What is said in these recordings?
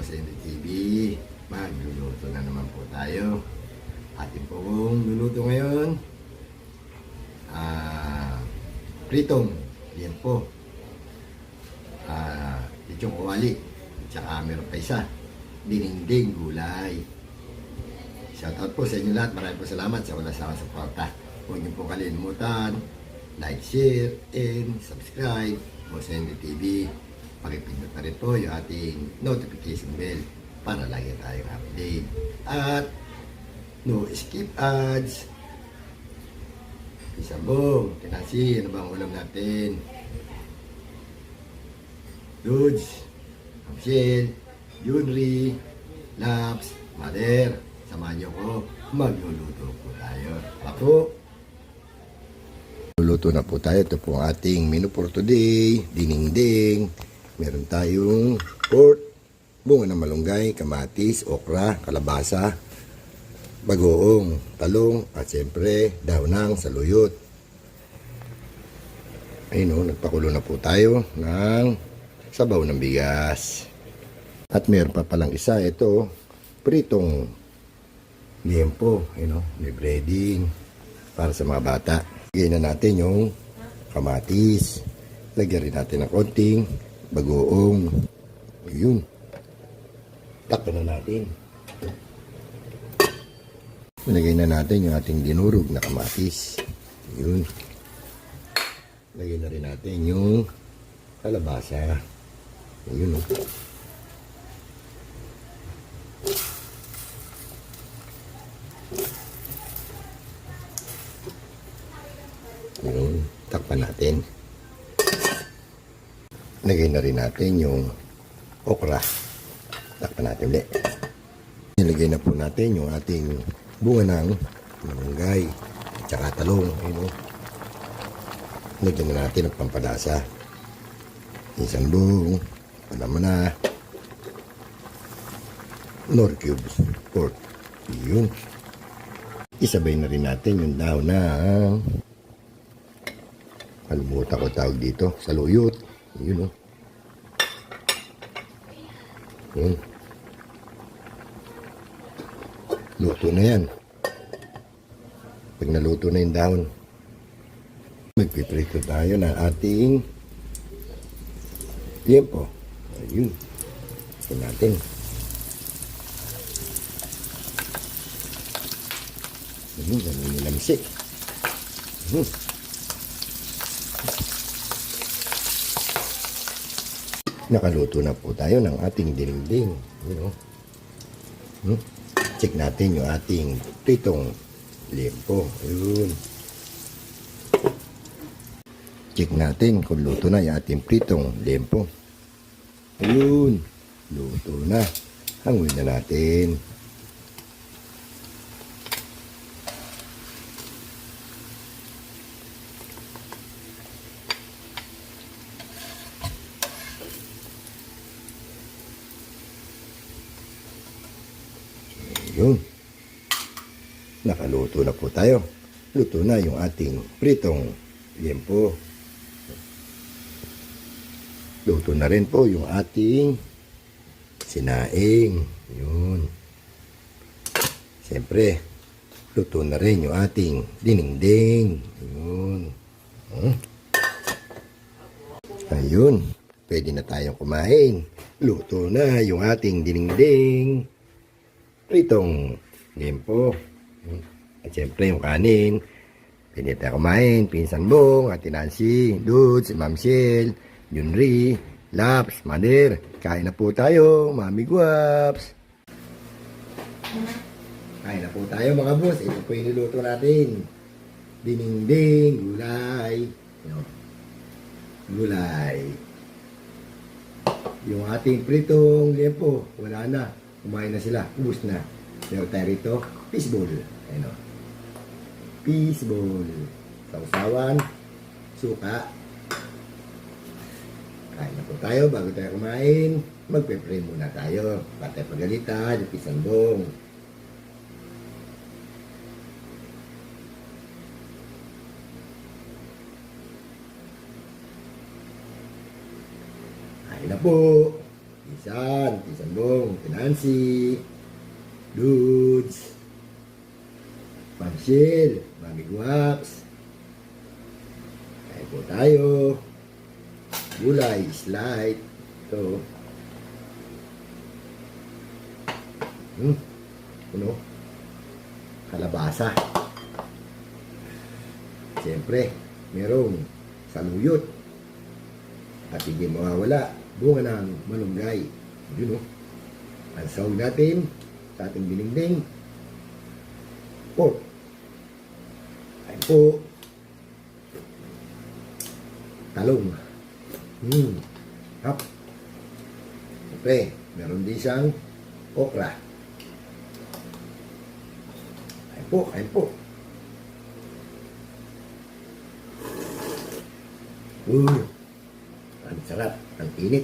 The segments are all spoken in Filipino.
Boss Henry TV. Magluluto na naman po tayo. Atin pong luluto ngayon. Pritong liempo. Lechong kawali. Tsaka meron pa isa. Dininding gulay. Shoutout po sa inyo lahat. Maraming po salamat sa walang sawa sa suporta. Huwag niyo po kalimutan. Like, share, and subscribe. Boss Henry TV. Pakipindot na rin po yung ating notification bell para lagi tayong update. At no skip ads. Isabong, tinasi, ano bang ulam natin? Dudes, Michelle, Junri, Laps, Mother. Samahan niyo ko, magluluto po tayo. Ako. Luluto na po tayo. Ito po ang ating menu for today. Dininding. Meron tayong pork, bunga ng malunggay, kamatis, okra, kalabasa, bagoong, talong, at siyempre dahon ng saluyot. Ayun o, nagpakulo na po tayo ng sabaw ng bigas. At meron pa palang isa, ito, pritong liempo, ayun o, may breading para sa mga bata. Lagyan na natin yung kamatis, lagyan rin natin ng konting bagoong, ayun, takpan na natin. Lagay na natin yung ating dinurog na kamatis. Yun. Lagay na rin natin yung kalabasa. Yun. Yun. Takpan natin. Lagay na rin natin yung okra. Takpan natin ulit. Nilagay na po natin yung ating bunga ng malunggay at saka talong. Ayun, lagyan na natin ang pampadasa. Isang buong, alam mo na, nor cubes pork. Yun. Isabay na rin natin yung dahon ng, kalimutan ko tawag dito, saluyot. Yun o. Yun. Luto na yan. Pag naluto na yung dahon, magpiprito tayo ng ating liempo. Ayun. Ito natin. Ganun yung lamsik. Nakaluto na po tayo ng ating dinding. Check natin yung ating pritong liempo. Ayun. Check natin kung luto na yung ating pritong liempo. Ayun. Luto na. Hanguin na natin. Yun. Nakaluto na po tayo. Luto na yung ating pritong liempo. Luto na rin po yung ating sinaing. Yun. Siyempre, luto na rin yung ating dininding. Yun. Ayun. Pwede na tayong kumain. Luto na yung ating dininding. Pritong liempo. At siyempre yung kanin. Pwede tayo kumain. Pinsan Bong, Ate Nancy, Dudes, Ma'am Shell, Junri, Laps, Mother. Kain na po tayo, Mami Guaps. Kain na po tayo mga boss. Ito po yung niluto natin. Dininding, gulay. Gulay. Yung ating pritong liempo, wala na. Kumain na sila. Ubus na. Meron tayo rito. Fishball. Ayun o. Fishball. Sausawan. Suka. Kain na po tayo. Bago tayo kumain, magpe-pray muna tayo. Patay pagalita. Yung Pinsan Bong. Kain na po. Pisan, Pisan Bong, Pinansi, Dudes, Ma'am Shil, Mami Guaps. Kain po tayo. Gulay, slide. Ito. Puno. Kalabasa. Siyempre, merong saluyot. At hindi mawawala, bunga ng malunggay. Yun o. Ang sahog natin sa ating dinengdeng. Pork. Kain po. Talong. Hap. Siyempre, meron din siyang okra. Kain po, kain po. Ang sarap, ang init.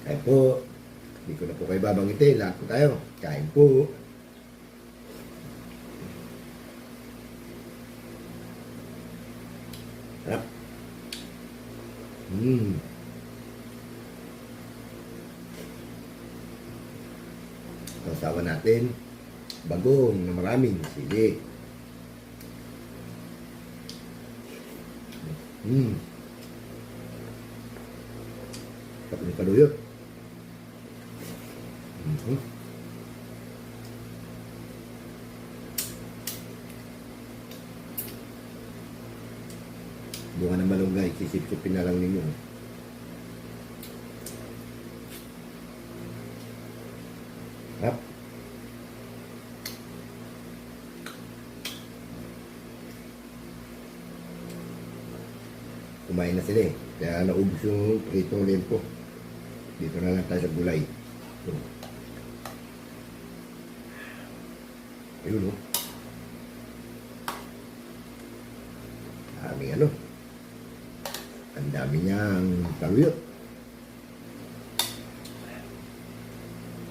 Kain po. Hindi ko na po kayo babangitin. Lahat po tayo. Kain po. Sarap. Sausawan natin. Bagong na maraming sili. Sarap ng kaluyot. Bunga ng malunggay, sisip-sipin na lang ninyo. Sarap. Kumain na sila eh. Kaya naubos yung pritong lempo. Dito na lang tayo sa gulay. Ayun o. Daming ano. Ang dami niyang taluyot.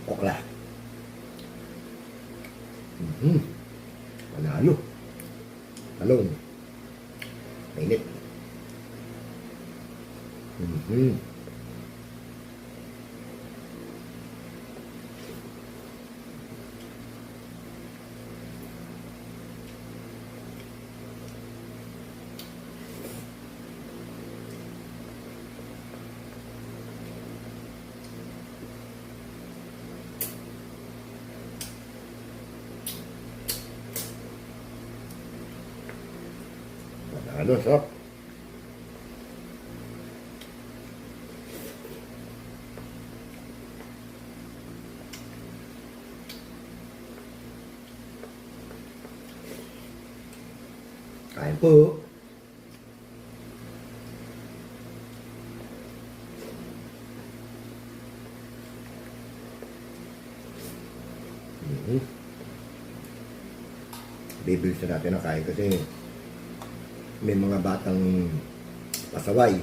Okra. Panalo. Talong. Mainit. Panalo, sarap. Kain po. Bibilis na natin ang kain kasi may mga batang pasaway.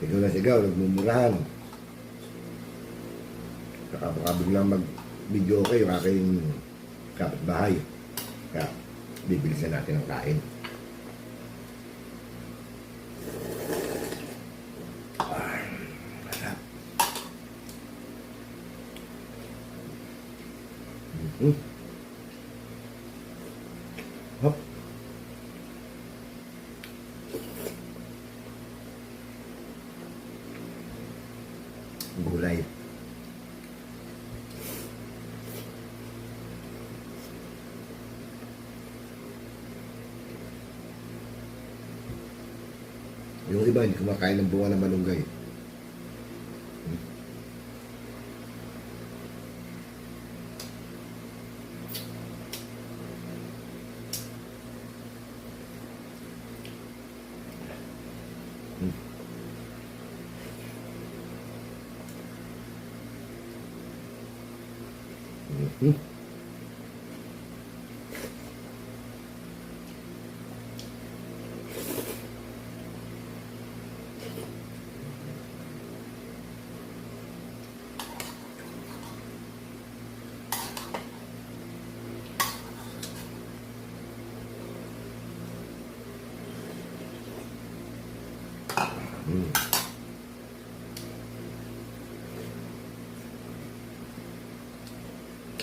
Sigaw na sigaw, nagmumurahan. Saka baka biglang mag-video kayo yung aking kapitbahay. Kaya bibilisan natin ang kain. Masarap. Hop. Gulay. Yung iba hindi kumakain ng bunga ng malunggay.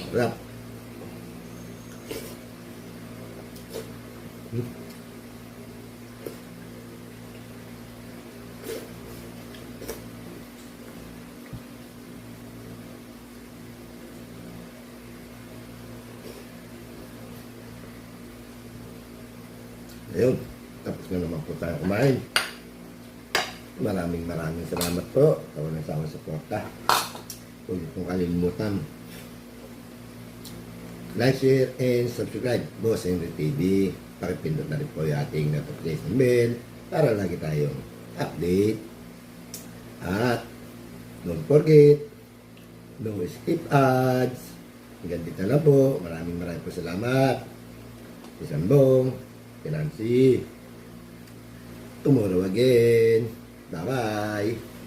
Rap. Ayun, tapos na naman po tayo kumain. Maraming salamat po sa walang sawang suporta. Huwag niyo pong kalilimutan. Like, share, and subscribe. Boss Henry TV. Pakipindot na rin po yung ating notification bell para lagi tayong update. At don't forget, no skip ads. Hanggang dito na po. Maraming po salamat. Isambong, Nancy. Tomorrow again. Bye-bye.